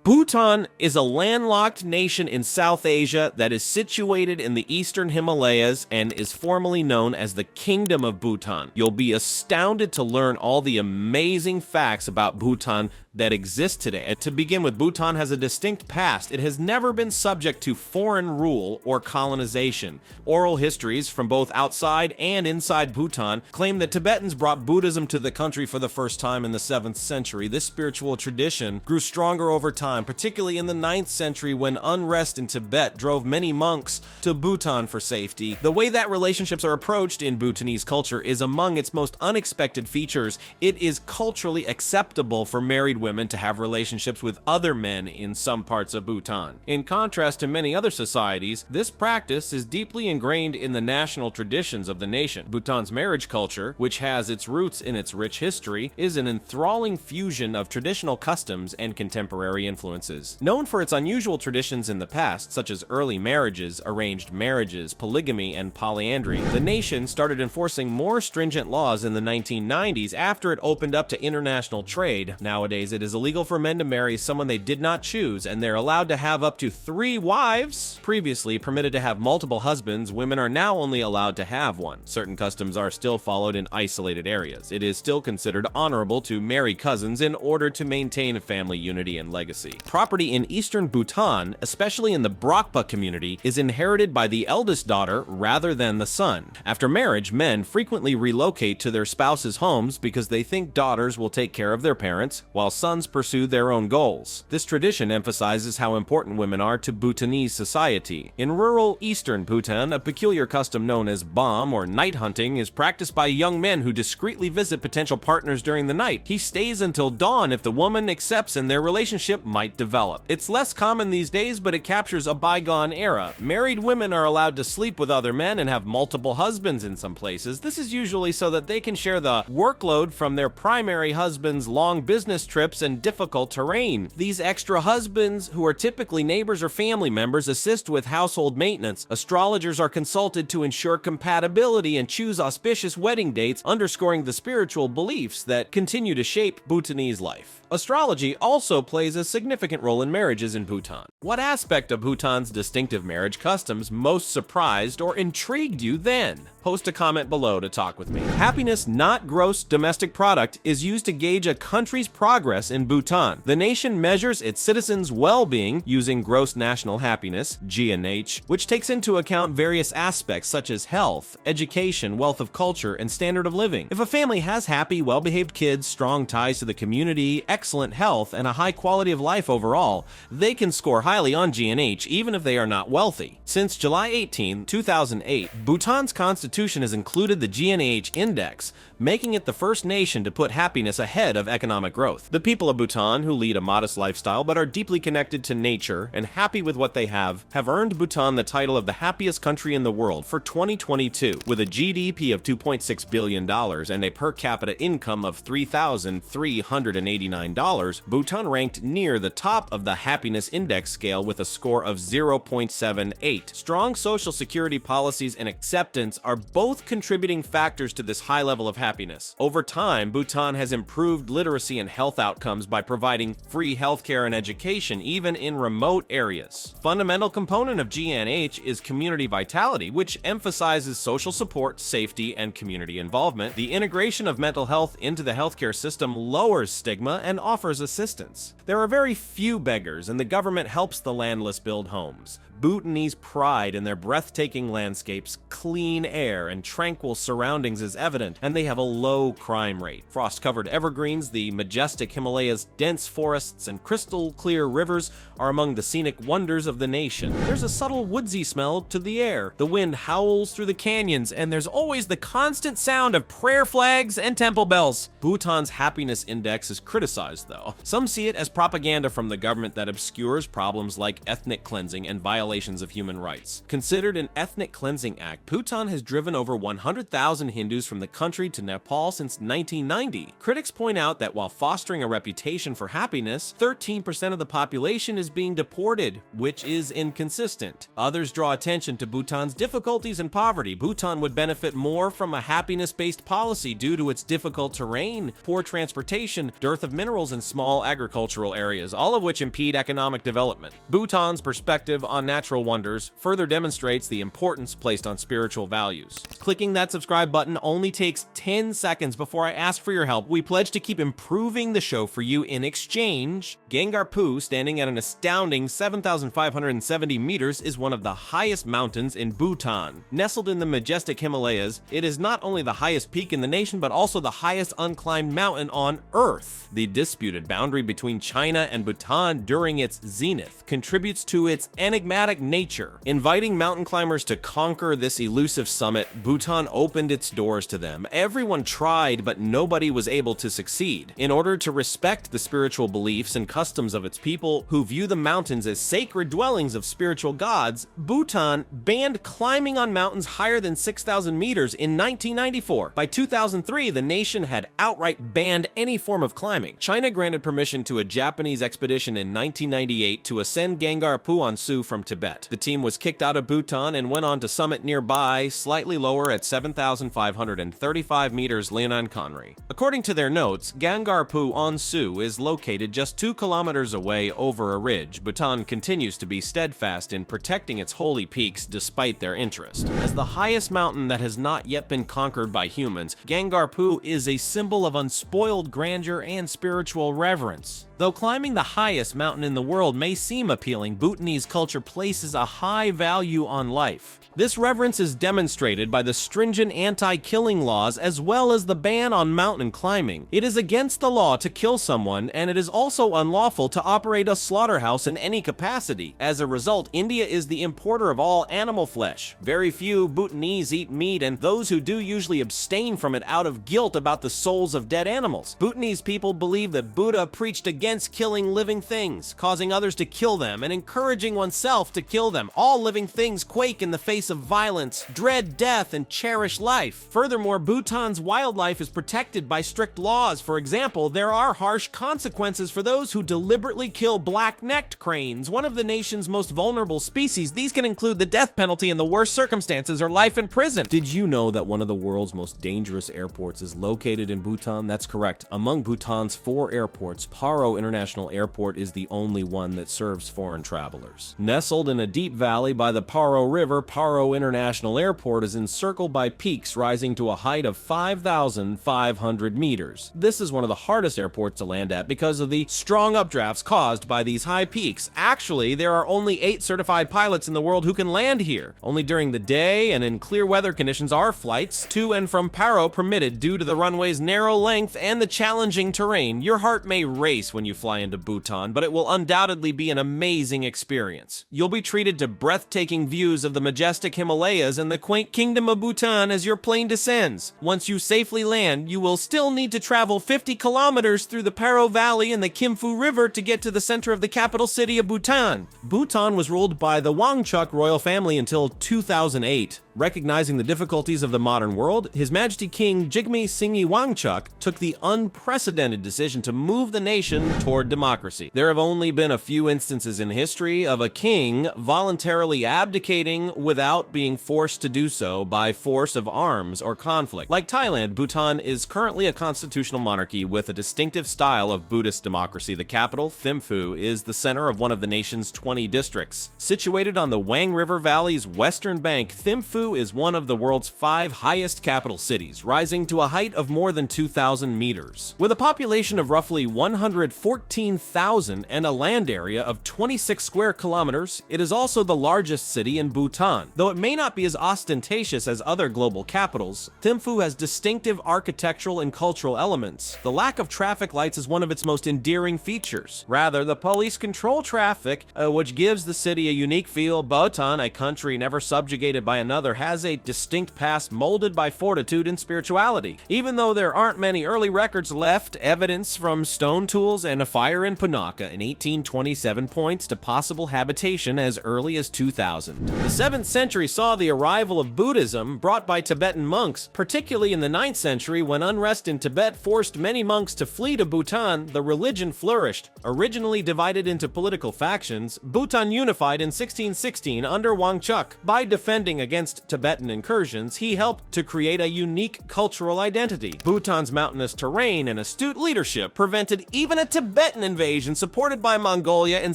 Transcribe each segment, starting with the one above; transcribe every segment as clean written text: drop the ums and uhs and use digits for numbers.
Bhutan is a landlocked nation in South Asia that is situated in the eastern Himalayas and is formally known as the Kingdom of Bhutan. You'll be astounded to learn all the amazing facts about Bhutan that exist today. And to begin with, Bhutan has a distinct past. It has never been subject to foreign rule or colonization. Oral histories from both outside and inside Bhutan claim that Tibetans brought Buddhism to the country for the first time in the 7th century. This spiritual tradition grew stronger over time, particularly in the 9th century when unrest in Tibet drove many monks to Bhutan for safety. The way that relationships are approached in Bhutanese culture is among its most unexpected features. It is culturally acceptable for married women to have relationships with other men in some parts of Bhutan. In contrast to many other societies, this practice is deeply ingrained in the national traditions of the nation. Bhutan's marriage culture, which has its roots in its rich history, is an enthralling fusion of traditional customs and contemporary influences. Known for its unusual traditions in the past, such as early marriages, arranged marriages, polygamy, and polyandry, the nation started enforcing more stringent laws in the 1990s after it opened up to international trade. Nowadays, it is illegal for men to marry someone they did not choose, and they're allowed to have up to 3 wives. Previously permitted to have multiple husbands, women are now only allowed to have one. Certain customs are still followed in isolated areas. It is still considered honorable to marry cousins in order to maintain family unity and legacy. Property in eastern Bhutan, especially in the Brakpa community, is inherited by the eldest daughter rather than the son. After marriage, men frequently relocate to their spouses' homes because they think daughters will take care of their parents, while sons pursue their own goals. This tradition emphasizes how important women are to Bhutanese society. In rural eastern Bhutan, a peculiar custom known as bomb or night hunting is practiced by young men who discreetly visit potential partners during the night. He stays until dawn if the woman accepts and their relationship might develop. It's less common these days, but it captures a bygone era. Married women are allowed to sleep with other men and have multiple husbands in some places. This is usually so that they can share the workload from their primary husband's long business trips and difficult terrain. These extra husbands, who are typically neighbors or family members, assist with household maintenance. Astrologers are consulted to ensure compatibility and choose auspicious wedding dates, underscoring the spiritual beliefs that continue to shape Bhutanese life. Astrology also plays a significant role in marriages in Bhutan. What aspect of Bhutan's distinctive marriage customs most surprised or intrigued you then? Post a comment below to talk with me. Happiness, not gross domestic product, is used to gauge a country's progress in Bhutan. The nation measures its citizens' well-being using gross national happiness, GNH, which takes into account various aspects such as health, education, wealth of culture, and standard of living. If a family has happy, well-behaved kids, strong ties to the community, excellent health, and a high quality of life overall, they can score highly on GNH even if they are not wealthy. Since July 18, 2008, Bhutan's constitution has included the GNH index, making it the first nation to put happiness ahead of economic growth. The people of Bhutan, who lead a modest lifestyle but are deeply connected to nature and happy with what they have earned Bhutan the title of the happiest country in the world for 2022. With a GDP of $2.6 billion and a per capita income of $3,389, Bhutan ranked near the top of the happiness index scale with a score of 0.78. Strong social security policies and acceptance are both contributing factors to this high level of happiness. Over time, Bhutan has improved literacy and health outcomes by providing free healthcare and education even in remote areas. Fundamental component of GNH is community vitality, which emphasizes social support, safety, and community involvement. The integration of mental health into the healthcare system lowers stigma and offers assistance. There are very few beggars, and the government helps the landless build homes. Bhutanese pride in their breathtaking landscapes, clean air, and tranquil surroundings is evident, and they have a low crime rate. Frost-covered evergreens, the majestic Himalayas, dense forests, and crystal-clear rivers are among the scenic wonders of the nation. There's a subtle woodsy smell to the air. The wind howls through the canyons, and there's always the constant sound of prayer flags and temple bells. Bhutan's happiness index is criticized, though. Some see it as propaganda from the government that obscures problems like ethnic cleansing and violations of human rights. Considered an ethnic cleansing act, Bhutan has driven over 100,000 Hindus from the country to Nepal since 1990. Critics point out that while fostering a reputation for happiness, 13% of the population is being deported, which is inconsistent. Others draw attention to Bhutan's difficulties and poverty. Bhutan would benefit more from a happiness-based policy due to its difficult terrain, poor transportation, dearth of minerals, and small agricultural agricultural areas, all of which impede economic development. Bhutan's perspective on natural wonders further demonstrates the importance placed on spiritual values. Clicking that subscribe button only takes 10 seconds before I ask for your help. We pledge to keep improving the show for you in exchange. Gangarpu, standing at an astounding 7,570 meters, is one of the highest mountains in Bhutan. Nestled in the majestic Himalayas, it is not only the highest peak in the nation, but also the highest unclimbed mountain on Earth. The disputed boundary between China and Bhutan during its zenith contributes to its enigmatic nature. Inviting mountain climbers to conquer this elusive summit, Bhutan opened its doors to them. Everyone tried, but nobody was able to succeed. In order to respect the spiritual beliefs and customs of its people, who view the mountains as sacred dwellings of spiritual gods, Bhutan banned climbing on mountains higher than 6,000 meters in 1994. By 2003, the nation had outright banned any form of climbing. China granted permission to a Japanese expedition in 1998 to ascend Gangarpu on-su from Tibet. The team was kicked out of Bhutan and went on to summit nearby, slightly lower at 7,535 meters, Lianan Conry. According to their notes, Gangarpu on-su is located just 2 kilometers away over a ridge. Bhutan continues to be steadfast in protecting its holy peaks despite their interest. As the highest mountain that has not yet been conquered by humans, Gangarpu is a symbol of unspoiled grandeur and spiritual reverence. Though climbing the highest mountain in the world may seem appealing, Bhutanese culture places a high value on life. This reverence is demonstrated by the stringent anti-killing laws as well as the ban on mountain climbing. It is against the law to kill someone, and it is also unlawful to operate a slaughterhouse in any capacity. As a result, India is the importer of all animal flesh. Very few Bhutanese eat meat, and those who do usually abstain from it out of guilt about the souls of dead animals. Bhutanese people believe that Buddha preached against killing living things, causing others to kill them, and encouraging oneself to kill them. All living things quake in the face of violence, dread death, and cherish life. Furthermore, Bhutan's wildlife is protected by strict laws. For example, there are harsh consequences for those who deliberately kill black-necked cranes, one of the nation's most vulnerable species. These can include the death penalty in the worst circumstances or life in prison. Did you know that one of the world's most dangerous airports is located in Bhutan? That's correct. Among Bhutan's 4 airports, Paro International Airport is the only one that serves foreign travelers. Nestled in a deep valley by the Paro River, Paro International Airport is encircled by peaks rising to a height of 5,500 meters. This is one of the hardest airports to land at because of the strong updrafts caused by these high peaks. Actually, there are only 8 certified pilots in the world who can land here. Only during the day and in clear weather conditions are flights to and from Paro permitted due to the runway's narrow length and the challenging terrain. Your heart may race when you fly into Bhutan, but it will undoubtedly be an amazing experience. You'll be treated to breathtaking views of the majestic Himalayas and the quaint Kingdom of Bhutan as your plane descends. Once you safely land, you will still need to travel 50 kilometers through the Paro Valley and the Thimphu River to get to the center of the capital city of Bhutan. Bhutan was ruled by the Wangchuck royal family until 2008. Recognizing the difficulties of the modern world, His Majesty King Jigme Singye Wangchuck took the unprecedented decision to move the nation toward democracy. There have only been a few instances in history of a king voluntarily abdicating without being forced to do so by force of arms or conflict. Like Thailand, Bhutan is currently a constitutional monarchy with a distinctive style of Buddhist democracy. The capital, Thimphu, is the center of one of the nation's 20 districts. Situated on the Wang River Valley's western bank, Thimphu is one of the world's 5 highest capital cities, rising to a height of more than 2,000 meters. With a population of roughly 114,000 and a land area of 26 square kilometers, it is also the largest city in Bhutan. Though it may not be as ostentatious as other global capitals, Thimphu has distinctive architectural and cultural elements. The lack of traffic lights is one of its most endearing features. Rather, the police control traffic, which gives the city a unique feel. Bhutan, a country never subjugated by another, has a distinct past molded by fortitude and spirituality. Even though there aren't many early records left, evidence from stone tools and a fire in Punakha in 1827 points to possible habitation as early as 2000. The 7th century saw the arrival of Buddhism brought by Tibetan monks, particularly in the 9th century when unrest in Tibet forced many monks to flee to Bhutan. The religion flourished. Originally divided into political factions, Bhutan unified in 1616 under Wangchuck by defending against Tibetan incursions, he helped to create a unique cultural identity. Bhutan's mountainous terrain and astute leadership prevented even a Tibetan invasion supported by Mongolia in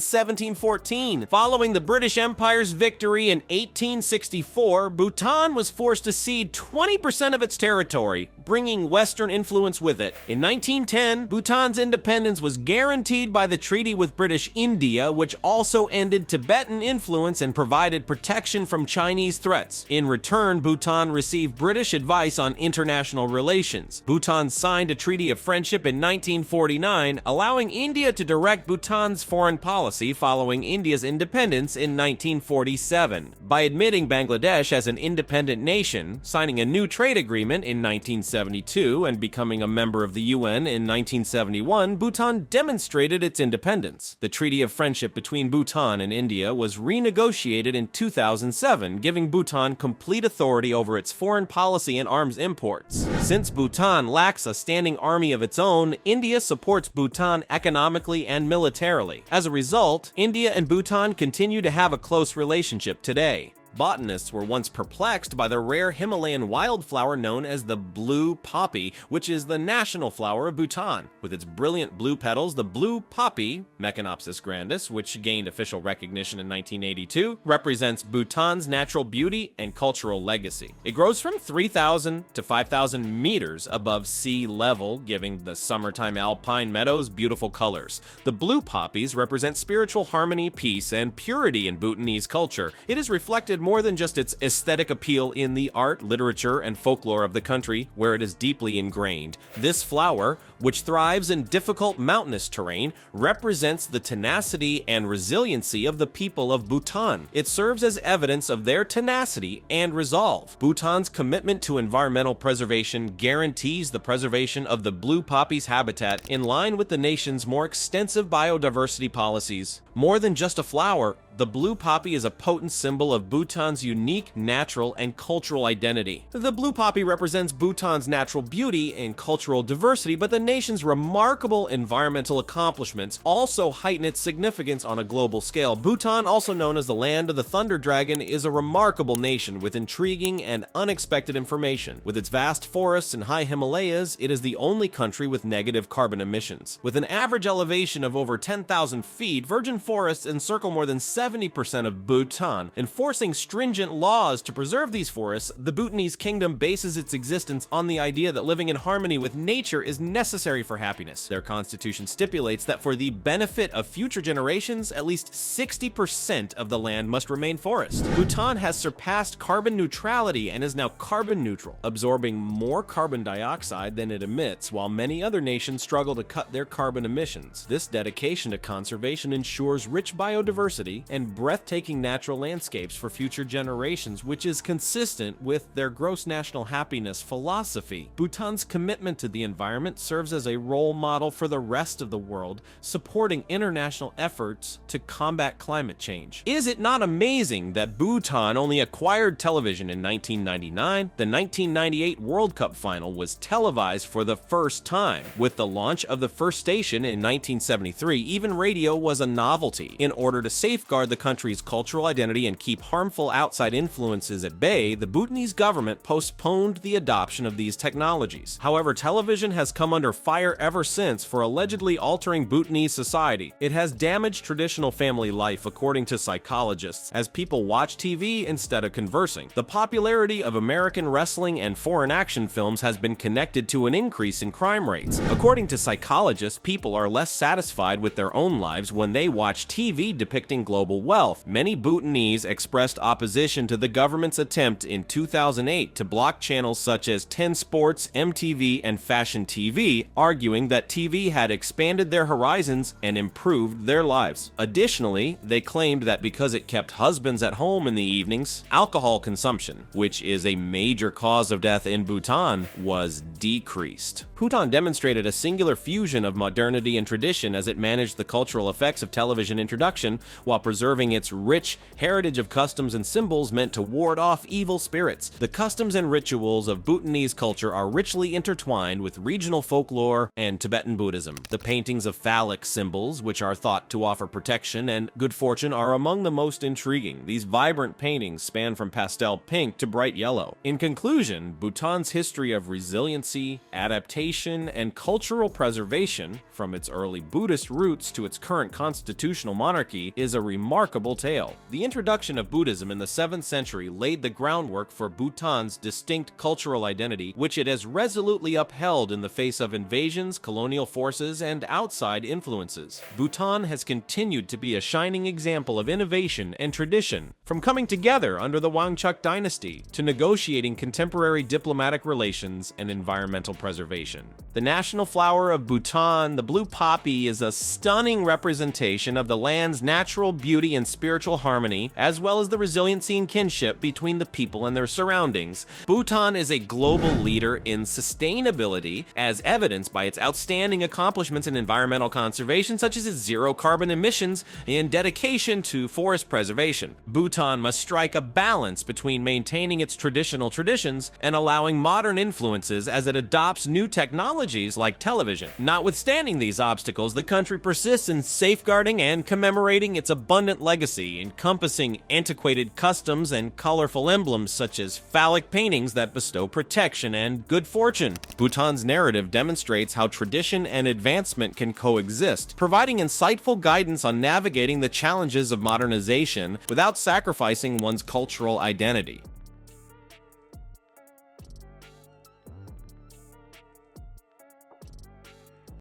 1714. Following the British Empire's victory in 1864, Bhutan was forced to cede 20% of its territory, bringing Western influence with it. In 1910, Bhutan's independence was guaranteed by the treaty with British India, which also ended Tibetan influence and provided protection from Chinese threats. In return, Bhutan received British advice on international relations. Bhutan signed a treaty of friendship in 1949, allowing India to direct Bhutan's foreign policy following India's independence in 1947. By admitting Bangladesh as an independent nation, signing a new trade agreement in 1972, and becoming a member of the UN in 1971, Bhutan demonstrated its independence. The Treaty of Friendship between Bhutan and India was renegotiated in 2007, giving Bhutan complete authority over its foreign policy and arms imports. Since Bhutan lacks a standing army of its own, India supports Bhutan economically and militarily. As a result, India and Bhutan continue to have a close relationship today. Botanists were once perplexed by the rare Himalayan wildflower known as the blue poppy, which is the national flower of Bhutan. With its brilliant blue petals, the blue poppy, Meconopsis grandis, which gained official recognition in 1982, represents Bhutan's natural beauty and cultural legacy. It grows from 3,000 to 5,000 meters above sea level, giving the summertime alpine meadows beautiful colors. The blue poppies represent spiritual harmony, peace, and purity in Bhutanese culture. It is reflected more than just its aesthetic appeal in the art, literature, and folklore of the country, where it is deeply ingrained. This flower, which thrives in difficult mountainous terrain, represents the tenacity and resiliency of the people of Bhutan. It serves as evidence of their tenacity and resolve. Bhutan's commitment to environmental preservation guarantees the preservation of the blue poppy's habitat in line with the nation's more extensive biodiversity policies. More than just a flower, the blue poppy is a potent symbol of Bhutan's unique natural and cultural identity. The blue poppy represents Bhutan's natural beauty and cultural diversity, but the nation's remarkable environmental accomplishments also heighten its significance on a global scale. Bhutan, also known as the land of the thunder dragon, is a remarkable nation with intriguing and unexpected information. With its vast forests and high Himalayas, it is the only country with negative carbon emissions. With an average elevation of over 10,000 feet, virgin forests encircle more than 70% of Bhutan. Enforcing stringent laws to preserve these forests, the Bhutanese kingdom bases its existence on the idea that living in harmony with nature is necessary for happiness. Their constitution stipulates that for the benefit of future generations, at least 60% of the land must remain forest. Bhutan has surpassed carbon neutrality and is now carbon neutral, absorbing more carbon dioxide than it emits, while many other nations struggle to cut their carbon emissions. This dedication to conservation ensures rich biodiversity and breathtaking natural landscapes for future generations, which is consistent with their gross national happiness philosophy. Bhutan's commitment to the environment serves as a role model for the rest of the world, supporting international efforts to combat climate change. Is it not amazing that Bhutan only acquired television in 1999? The 1998 World Cup final was televised for the first time. With the launch of the first station in 1973, even radio was a novelty. In order to safeguard the country's cultural identity and keep harmful outside influences at bay, the Bhutanese government postponed the adoption of these technologies. However, television has come under fire ever since for allegedly altering Bhutanese society. It has damaged traditional family life, according to psychologists, as people watch TV instead of conversing. The popularity of American wrestling and foreign action films has been connected to an increase in crime rates. According to psychologists, people are less satisfied with their own lives when they watch TV depicting global wealth. Many Bhutanese expressed opposition to the government's attempt in 2008 to block channels such as 10 Sports, MTV, and Fashion TV, arguing that TV had expanded their horizons and improved their lives. Additionally, they claimed that because it kept husbands at home in the evenings, alcohol consumption, which is a major cause of death in Bhutan, was decreased. Bhutan demonstrated a singular fusion of modernity and tradition as it managed the cultural effects of television introduction while preserving its rich heritage of customs and symbols meant to ward off evil spirits. The customs and rituals of Bhutanese culture are richly intertwined with regional folklore folklore, and Tibetan Buddhism. The paintings of phallic symbols, which are thought to offer protection and good fortune, are among the most intriguing. These vibrant paintings span from pastel pink to bright yellow. In conclusion, Bhutan's history of resiliency, adaptation, and cultural preservation, from its early Buddhist roots to its current constitutional monarchy, is a remarkable tale. The introduction of Buddhism in the 7th century laid the groundwork for Bhutan's distinct cultural identity, which it has resolutely upheld in the face of invasions, colonial forces, and outside influences. Bhutan has continued to be a shining example of innovation and tradition, from coming together under the Wangchuck dynasty to negotiating contemporary diplomatic relations and environmental preservation. The national flower of Bhutan, the blue poppy, is a stunning representation of the land's natural beauty and spiritual harmony, as well as the resiliency and kinship between the people and their surroundings. Bhutan is a global leader in sustainability, as evidenced by its outstanding accomplishments in environmental conservation, such as its zero carbon emissions and dedication to forest preservation. Bhutan must strike a balance between maintaining its traditional traditions and allowing modern influences as it adopts new technologies like television. Notwithstanding these obstacles, the country persists in safeguarding and commemorating its abundant legacy, encompassing antiquated customs and colorful emblems such as phallic paintings that bestow protection and good fortune. Bhutan's narrative demonstrates how tradition and advancement can coexist, providing insightful guidance on navigating the challenges of modernization without sacrificing one's cultural identity.